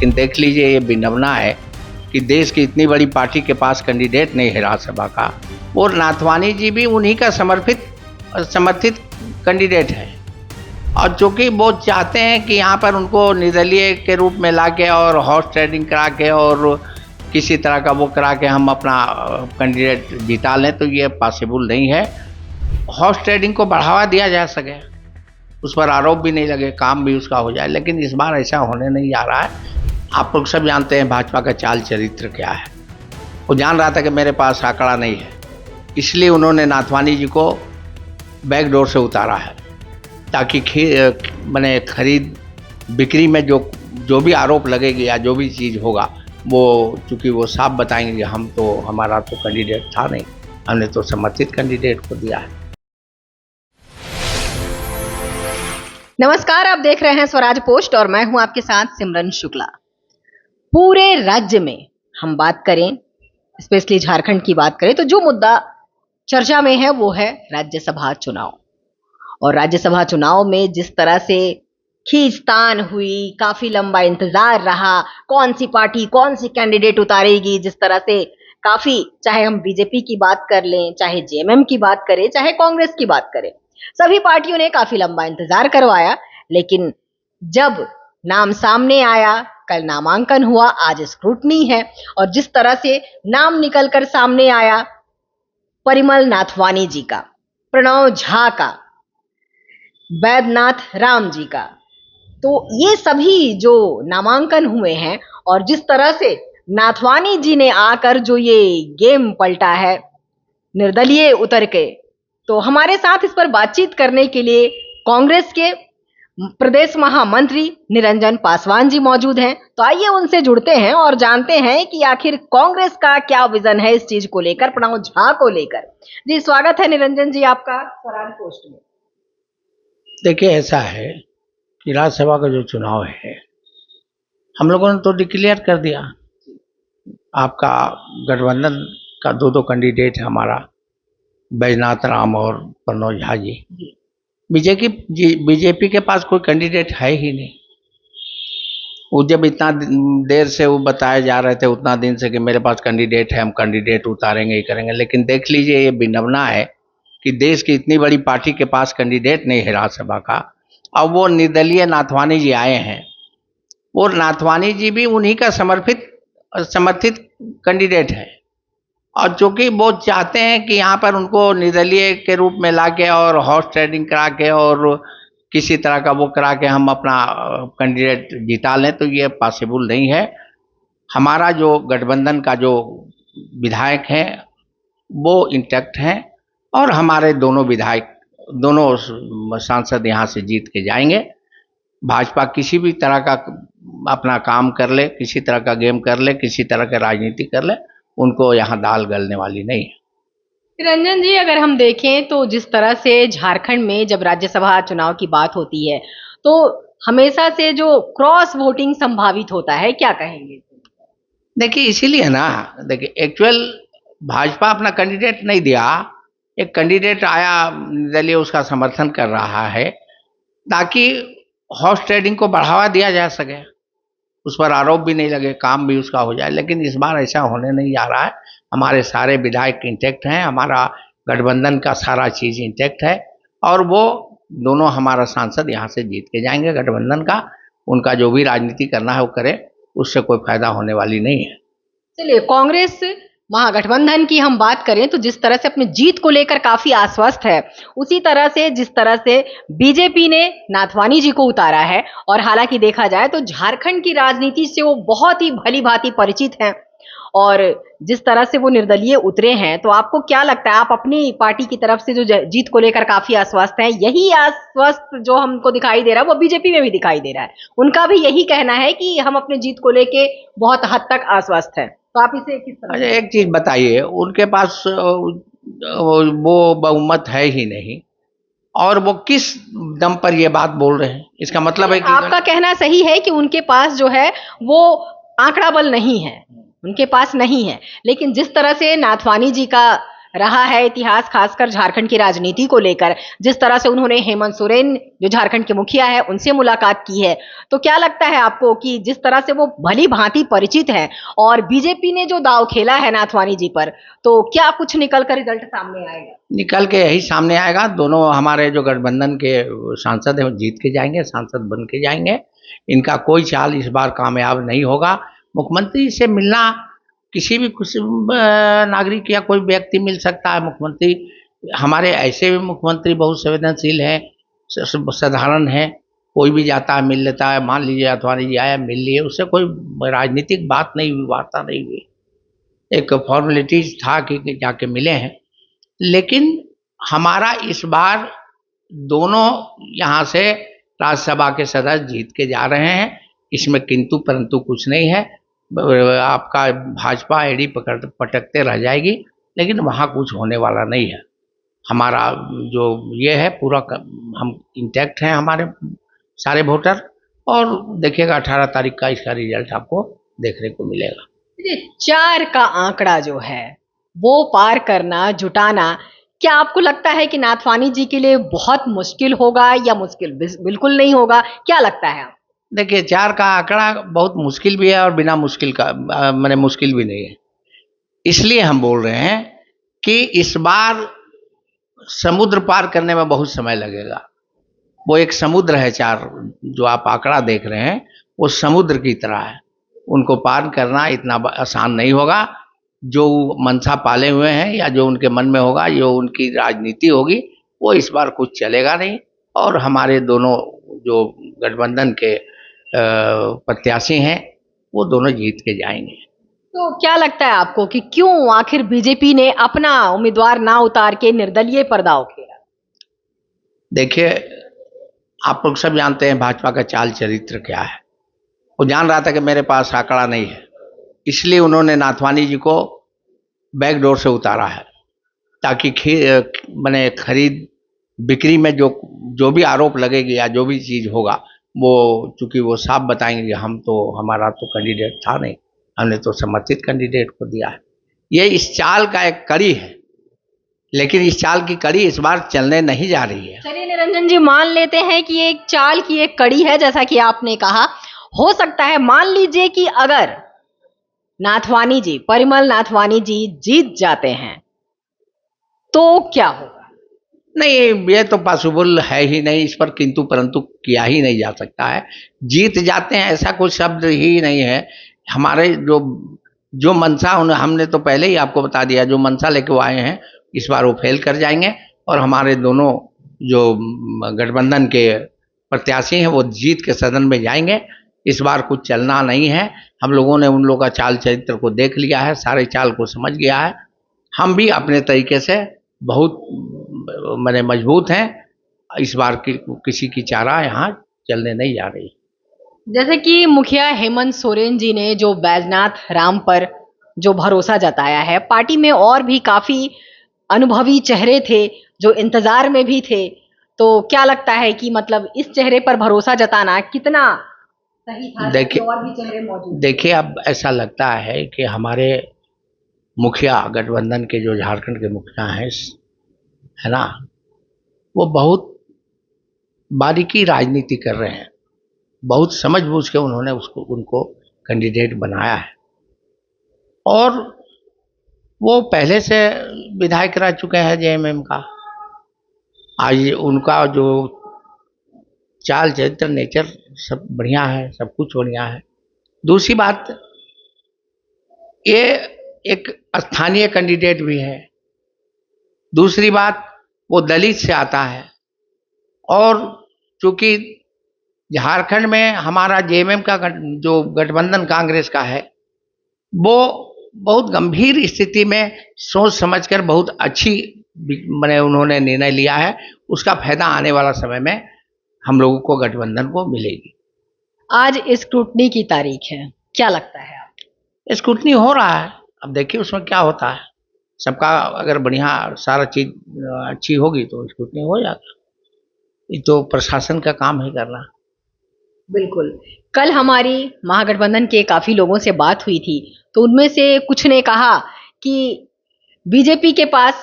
लेकिन देख लीजिए ये विडंबना है कि देश की इतनी बड़ी पार्टी के पास कैंडिडेट नहीं है राज्यसभा का, और नाथवानी जी भी उन्हीं का समर्थित कैंडिडेट है। और चूंकि वो चाहते हैं कि यहाँ पर उनको निर्दलीय के रूप में लाके और हॉर्स ट्रेडिंग करा के और किसी तरह का वो करा के हम अपना कैंडिडेट जिता लें, तो ये पॉसिबल नहीं है। हॉर्स ट्रेडिंग को बढ़ावा दिया जा सके, उस पर आरोप भी नहीं लगे, काम भी उसका हो जाए, लेकिन इस बार ऐसा होने नहीं जा रहा है। आप लोग सब जानते हैं भाजपा का चाल चरित्र क्या है। वो जान रहा था कि मेरे पास आंकड़ा नहीं है, इसलिए उन्होंने नाथवानी जी को बैकडोर से उतारा है, ताकि खरीद बिक्री में जो भी आरोप लगेगी या जो भी चीज़ होगा वो चूँकि वो साफ बताएंगे हमारा तो कैंडिडेट था नहीं, हमने तो समर्थित कैंडिडेट को दिया है। नमस्कार, आप देख रहे हैं स्वराज पोस्ट और मैं हूं आपके साथ सिमरन शुक्ला। पूरे राज्य में हम बात करें, स्पेशली झारखंड की बात करें, तो जो मुद्दा चर्चा में है वो है राज्यसभा चुनाव। और राज्यसभा चुनाव में जिस तरह से खींचतान हुई, काफी लंबा इंतजार रहा, कौन सी पार्टी कौन सी कैंडिडेट उतारेगी, जिस तरह से काफी, चाहे हम बीजेपी की बात कर लें, चाहे जेएमएम की बात करें, चाहे कांग्रेस की बात करें, सभी पार्टियों ने काफी लंबा इंतजार करवाया। लेकिन जब नाम सामने आया, कल नामांकन हुआ, आज स्क्रूटनी है, और जिस तरह से नाम निकलकर सामने आया परिमल नाथवानी जी का, प्रणव झा का, वैद्यनाथ राम जी का, तो ये सभी जो नामांकन हुए हैं और जिस तरह से नाथवानी जी ने आकर जो ये गेम पलटा है निर्दलीय उतर के, तो हमारे साथ इस पर बातचीत करने के लिए कांग्रेस के प्रदेश महामंत्री निरंजन पासवान जी मौजूद हैं। तो आइए उनसे जुड़ते हैं और जानते हैं कि आखिर कांग्रेस का क्या विजन है इस चीज को लेकर, प्रणव झा को लेकर। जी, स्वागत है निरंजन जी आपका स्वराज पोस्ट में। देखिए, ऐसा है कि राज्यसभा का जो चुनाव है, हम लोगों ने तो डिक्लेयर कर दिया, आपका गठबंधन का दो कैंडिडेट है, हमारा वैद्यनाथ राम और प्रणव झा जी। बीजेपी के पास कोई कैंडिडेट है ही नहीं। वो जब इतना देर से वो बताए जा रहे थे, उतना दिन से कि मेरे पास कैंडिडेट है, हम कैंडिडेट उतारेंगे, ये करेंगे, लेकिन देख लीजिए ये विडंबना है कि देश की इतनी बड़ी पार्टी के पास कैंडिडेट नहीं है राज्यसभा का। अब वो निर्दलीय नाथवानी जी आए हैं, और नाथवानी जी भी उन्हीं का समर्थित कैंडिडेट है। और चूंकि वो चाहते हैं कि यहाँ पर उनको निर्दलीय के रूप में लाके और हॉर्स ट्रेडिंग करा के और किसी तरह का वो करा के हम अपना कैंडिडेट जिता लें, तो ये पॉसिबल नहीं है। हमारा जो गठबंधन का जो विधायक हैं वो इंटैक्ट हैं, और हमारे दोनों सांसद यहाँ से जीत के जाएंगे। भाजपा किसी भी तरह का अपना काम कर ले, किसी तरह का गेम कर ले, किसी तरह का राजनीति कर ले, उनको यहाँ दाल गलने वाली नहीं है। रंजन जी, अगर हम देखें तो जिस तरह से झारखंड में जब राज्यसभा चुनाव की बात होती है तो हमेशा से जो क्रॉस वोटिंग संभावित होता है, क्या कहेंगे? देखिए, इसीलिए ना, देखिए एक्चुअल भाजपा अपना कैंडिडेट नहीं दिया, एक कैंडिडेट आया निर्दलीय, उसका समर्थन कर रहा है ताकि हॉर्स ट्रेडिंग को बढ़ावा दिया जा सके, उस पर आरोप भी नहीं लगे, काम भी उसका हो जाए, लेकिन इस बार ऐसा होने नहीं जा रहा है। हमारे सारे विधायक इंटैक्ट हैं, हमारा गठबंधन का सारा चीज़ इंटैक्ट है, और वो दोनों हमारा सांसद यहाँ से जीत के जाएंगे गठबंधन का। उनका जो भी राजनीति करना है वो करे, उससे कोई फायदा होने वाली नहीं है। चलिए, कांग्रेस महागठबंधन की हम बात करें तो जिस तरह से अपनी जीत को लेकर काफी आश्वस्त है, उसी तरह से जिस तरह से बीजेपी ने नाथवानी जी को उतारा है, और हालांकि देखा जाए तो झारखंड की राजनीति से वो बहुत ही भली भांति परिचित हैं, और जिस तरह से वो निर्दलीय उतरे हैं, तो आपको क्या लगता है, आप अपनी पार्टी की तरफ से जो जीत को लेकर काफी आश्वस्त हैं, यही आश्वस्त जो हमको दिखाई दे रहा है वो बीजेपी में भी दिखाई दे रहा है, उनका भी यही कहना है कि हम अपनी जीत को लेके बहुत हद तक आश्वस्त हैं, तो आप इसे किस तरह? अच्छा, एक चीज बताइए, उनके पास वो बहुमत है ही नहीं, और वो किस दम पर ये बात बोल रहे हैं? इसका मतलब है कि आपका कहना सही है कि उनके पास जो है वो आंकड़ा बल नहीं है, उनके पास नहीं है, लेकिन जिस तरह से नाथवानी जी का रहा है इतिहास, खासकर झारखंड की राजनीति को लेकर, जिस तरह से उन्होंने हेमंत सोरेन जो झारखंड के मुखिया है उनसे मुलाकात की है, तो क्या लगता है आपको कि जिस तरह से वो भली भांति परिचित है और बीजेपी ने जो दांव खेला है नाथवानी जी पर, तो क्या कुछ निकल कर रिजल्ट सामने आएगा? निकल के यही सामने आएगा। दोनों हमारे जो गठबंधन के सांसद हैं वो जीत के जाएंगे, सांसद बन के जाएंगे। इनका कोई चाल इस बार कामयाब नहीं होगा। मुख्यमंत्री से मिलना किसी भी नागरिक या कोई व्यक्ति मिल सकता है। मुख्यमंत्री हमारे ऐसे भी मुख्यमंत्री बहुत संवेदनशील हैं, साधारण हैं, कोई भी जाता है मिल लेता है। मान लीजिए अथवानी जी आया, मिल लिए, उससे कोई राजनीतिक बात नहीं हुई, वार्ता नहीं हुई, एक फॉर्मेलिटीज था कि जाके मिले हैं। लेकिन हमारा इस बार दोनों यहाँ से राज्यसभा के सदस्य जीत के जा रहे हैं, इसमें किंतु परंतु कुछ नहीं है। आपका भाजपा एड़ी पटकते रह जाएगी, लेकिन वहाँ कुछ होने वाला नहीं है। हमारा जो ये है पूरा हम इंटैक्ट हैं, हमारे सारे वोटर, और देखिएगा 18 तारीख का इसका रिजल्ट आपको देखने को मिलेगा। 4 का आंकड़ा जो है वो पार करना, जुटाना, क्या आपको लगता है कि नाथवानी जी के लिए बहुत मुश्किल होगा या मुश्किल बिल्कुल नहीं होगा? क्या लगता है आप? देखिए 4 का आंकड़ा बहुत मुश्किल भी है और बिना मुश्किल का मैंने मुश्किल भी नहीं है। इसलिए हम बोल रहे हैं कि इस बार समुद्र पार करने में बहुत समय लगेगा। वो एक समुद्र है, 4 जो आप आंकड़ा देख रहे हैं वो समुद्र की तरह है, उनको पार करना इतना आसान नहीं होगा। जो मनसा पाले हुए हैं या जो उनके मन में होगा, जो उनकी राजनीति होगी, वो इस बार कुछ चलेगा नहीं। और हमारे दोनों जो गठबंधन के प्रत्याशी हैं वो दोनों जीत के जाएंगे। तो क्या लगता है आपको कि क्यों आखिर बीजेपी ने अपना उम्मीदवार ना उतार के निर्दलीय पर दांव खेला? देखिए आप लोग सब जानते हैं भाजपा का चाल चरित्र क्या है। वो जान रहा था कि मेरे पास आंकड़ा नहीं है, इसलिए उन्होंने नाथवानी जी को बैकडोर से उतारा है, ताकि मैंने खरीद बिक्री में जो भी आरोप लगेगी या जो भी चीज़ होगा, वो चूंकि वो साफ बताएंगे हमारा तो कैंडिडेट था नहीं, हमने तो समर्थित कैंडिडेट को दिया है। ये इस चाल का एक कड़ी है, लेकिन इस चाल की कड़ी इस बार चलने नहीं जा रही है। चलिए निरंजन जी, मान लेते हैं कि एक चाल की एक कड़ी है, जैसा कि आपने कहा। हो सकता है, मान लीजिए कि अगर नाथवानी जी, परिमल नाथवानी जी जीत जाते हैं तो क्या होगा? नहीं, ये तो पॉसिबल है ही नहीं, इस पर किंतु परंतु किया ही नहीं जा सकता है। जीत जाते हैं ऐसा कोई शब्द ही नहीं है। हमारे जो मंशा हमने तो पहले ही आपको बता दिया, जो मंशा लेके वो आए हैं इस बार वो फेल कर जाएंगे, और हमारे दोनों जो गठबंधन के प्रत्याशी हैं वो जीत के सदन में जाएंगे। इस बार कुछ चलना नहीं है। हम लोगों ने उन लोगों का चाल चरित्र को देख लिया है, सारे चाल को समझ गया है। हम भी अपने तरीके से बहुत मैंने मजबूत हैं। इस बार किसी की चारा यहाँ चलने नहीं जा रही। जैसे कि मुखिया हेमंत सोरेन जी ने जो बैजनाथ राम पर जो भरोसा जताया है, पार्टी में और भी काफी अनुभवी चेहरे थे जो इंतजार में भी थे, तो क्या लगता है कि मतलब इस चेहरे पर भरोसा जताना कितना सही था? देखिए और भी चेहरे मौजूद। देखिए अब ऐसा लगता है कि हमारे मुखिया गठबंधन के जो झारखंड के मुखिया हैं, है ना, वो बहुत बारीकी राजनीति कर रहे हैं, बहुत समझ बूझ के उन्होंने उनको कैंडिडेट बनाया है। और वो पहले से विधायक रह चुके हैं जेएमएम का। आज उनका जो चाल चरित्र नेचर सब बढ़िया है, सब कुछ बढ़िया है। दूसरी बात, ये एक स्थानीय कैंडिडेट भी है। दूसरी बात, वो दलित से आता है, और चूंकि झारखंड में हमारा जेएमएम का जो गठबंधन कांग्रेस का है, वो बहुत गंभीर स्थिति में सोच समझकर बहुत अच्छी मैंने उन्होंने निर्णय लिया है। उसका फायदा आने वाला समय में हम लोगों को गठबंधन को मिलेगी। आज स्क्रूटनी की तारीख है, क्या लगता है आप? स्क्रूटनी हो रहा है, अब देखिए उसमें क्या होता है। सबका अगर बढ़िया सारा चीज अच्छी होगी तो स्क्रूटनी हो जाएगा। ये तो प्रशासन का काम है करना। बिल्कुल। कल हमारी महागठबंधन के काफी लोगों से बात हुई थी, तो उनमें से कुछ ने कहा कि बीजेपी के पास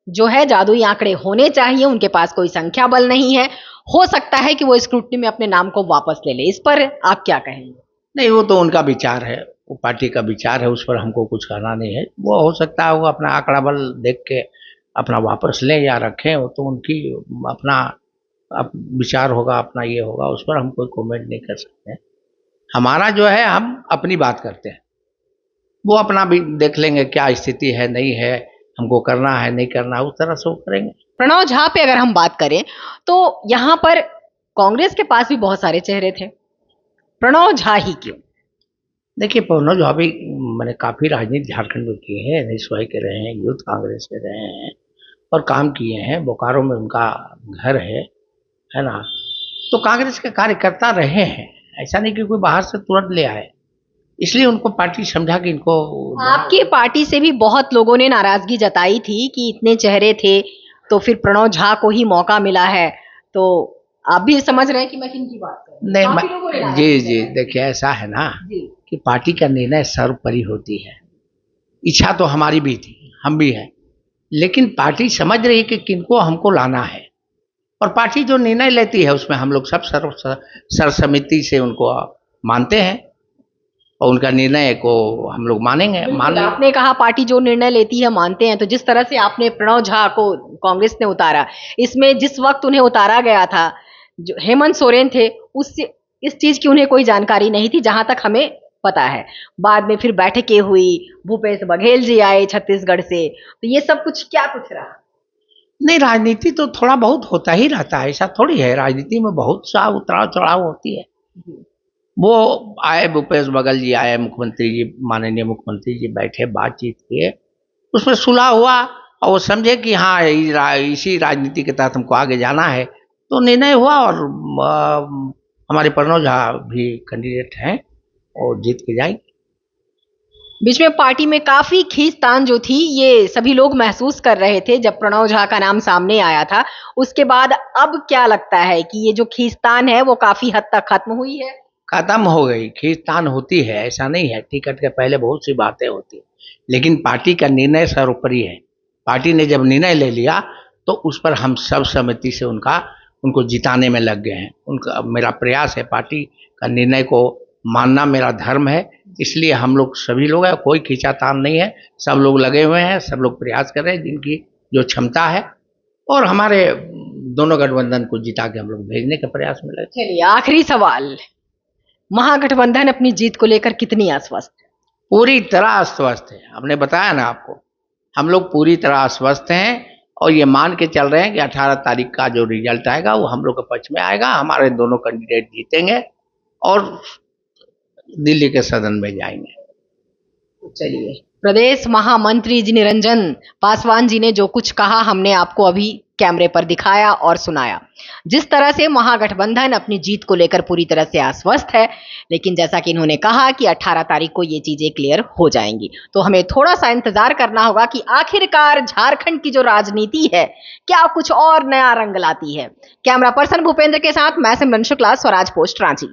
जो है जादुई आंकड़े होने चाहिए, उनके पास कोई संख्या बल नहीं है, हो सकता है कि वो स्क्रूटनी में अपने नाम को वापस ले ले। इस पर आप क्या कहेंगे? नहीं, वो तो उनका विचार है, वो पार्टी का विचार है, उस पर हमको कुछ कहना नहीं है। वो हो सकता है वो अपना आंकड़ा बल देख के अपना वापस लें या रखें, वो तो उनकी अपना विचार होगा, अपना ये होगा, उस पर हम कोई कमेंट नहीं कर सकते। हमारा जो है, हम अपनी बात करते हैं, वो अपना भी देख लेंगे क्या स्थिति है, नहीं है, हमको करना है नहीं करना, उस तरह से वो करेंगे। प्रणव झा पे अगर हम बात करें तो यहाँ पर कांग्रेस के पास भी बहुत सारे चेहरे थे, प्रणव झा ही क्यों? देखिए, प्रणव झा भी मैंने काफ़ी राजनीति झारखंड में की है, एनएसवाई के रहे हैं, यूथ कांग्रेस के रहे हैं और काम किए हैं। बोकारो में उनका घर है ना। तो कांग्रेस के कार्यकर्ता रहे हैं, ऐसा नहीं कि कोई बाहर से तुरंत ले आए, इसलिए उनको पार्टी समझा कि इनको। आपकी पार्टी से भी बहुत लोगों ने नाराजगी जताई थी कि इतने चेहरे थे तो फिर प्रणव झा को ही मौका मिला है, तो आप भी समझ रहे हैं कि मैं किनकी बात कर रही हूं? काफी लोगों ने नहीं, नाराजगी जी जताई। देखिए, ऐसा है ना जी कि पार्टी का निर्णय सर्वोपरि होती है। इच्छा तो हमारी भी थी, हम भी हैं, लेकिन पार्टी समझ रही कि किनको हमको लाना है, और पार्टी जो निर्णय लेती है उसमें हम लोग सब सर्वसम्मति से उनको मानते हैं और उनका निर्णय को हम लोग मानेंगे। बिल्कुल, आपने कहा पार्टी जो निर्णय लेती है मानते हैं, तो जिस तरह से आपने प्रणव झा को कांग्रेस ने उतारा, इसमें जिस वक्त उन्हें उतारा गया था, जो हेमंत सोरेन थे, उससे इस चीज की उन्हें कोई जानकारी नहीं थी, जहां तक हमें पता है। बाद में फिर बैठकें हुई, भूपेश बघेल जी आए छत्तीसगढ़ से, तो ये सब कुछ क्या कुछ रहा? नहीं, राजनीति तो थोड़ा बहुत होता ही रहता है, ऐसा थोड़ी है, राजनीति में बहुत सा उतार चढ़ाव होती है। वो आए, भूपेश बघेल जी आए, मुख्यमंत्री जी, माननीय मुख्यमंत्री जी बैठे, बातचीत किए, उसमें सुलह हुआ और वो समझे कि हाँ, इसी राजनीति के तहत हमको आगे जाना है, तो निर्णय हुआ। और हमारे प्रणव झा भी कैंडिडेट हैं और जीत के जाएंगे। बीच में पार्टी में काफी खींचतान जो थी, ये सभी लोग महसूस कर रहे थे जब प्रणव झा का नाम सामने आया था। उसके बाद अब क्या लगता है कि ये जो खींचतान है वो काफी हद तक खत्म हुई है? खत्म हो गई, खींचतान होती है, ऐसा नहीं है, टिकट के पहले बहुत सी बातें होती, लेकिन पार्टी का निर्णय सर्वोपरि है। पार्टी ने जब निर्णय ले लिया तो उस पर हम सब सहमति से उनको जिताने में लग गए हैं। उनका मेरा प्रयास है, पार्टी का निर्णय को मानना मेरा धर्म है, इसलिए हम लोग सभी लोग हैं, कोई खींचातान नहीं है, सब लोग लगे हुए हैं, सब लोग प्रयास कर रहे हैं जिनकी जो क्षमता है, और हमारे दोनों गठबंधन को जिता के हम लोग भेजने के प्रयास में लगे। चलिए, आखिरी सवाल, महागठबंधन अपनी जीत को लेकर कितनी आश्वस्त है? पूरी तरह आश्वस्त है, हमने बताया ना आपको, हम लोग पूरी तरह आश्वस्त हैं और ये मान के चल रहे हैं कि 18 तारीख का जो रिजल्ट आएगा वो हम लोग के पक्ष में आएगा, हमारे दोनों कैंडिडेट जीतेंगे और दिल्ली के सदन में जाएंगे। चलिए, प्रदेश महामंत्री जी निरंजन पासवान जी ने जो कुछ कहा हमने आपको अभी कैमरे पर दिखाया और सुनाया। जिस तरह से महागठबंधन अपनी जीत को लेकर पूरी तरह से आश्वस्त है, लेकिन जैसा कि इन्होंने कहा कि 18 तारीख को ये चीजें क्लियर हो जाएंगी, तो हमें थोड़ा सा इंतजार करना होगा कि आखिरकार झारखंड की जो राजनीति है क्या कुछ और नया रंग लाती है। कैमरा पर्सन भूपेंद्र के साथ मैं सिमरन शुक्ला, स्वराज पोस्ट, रांची।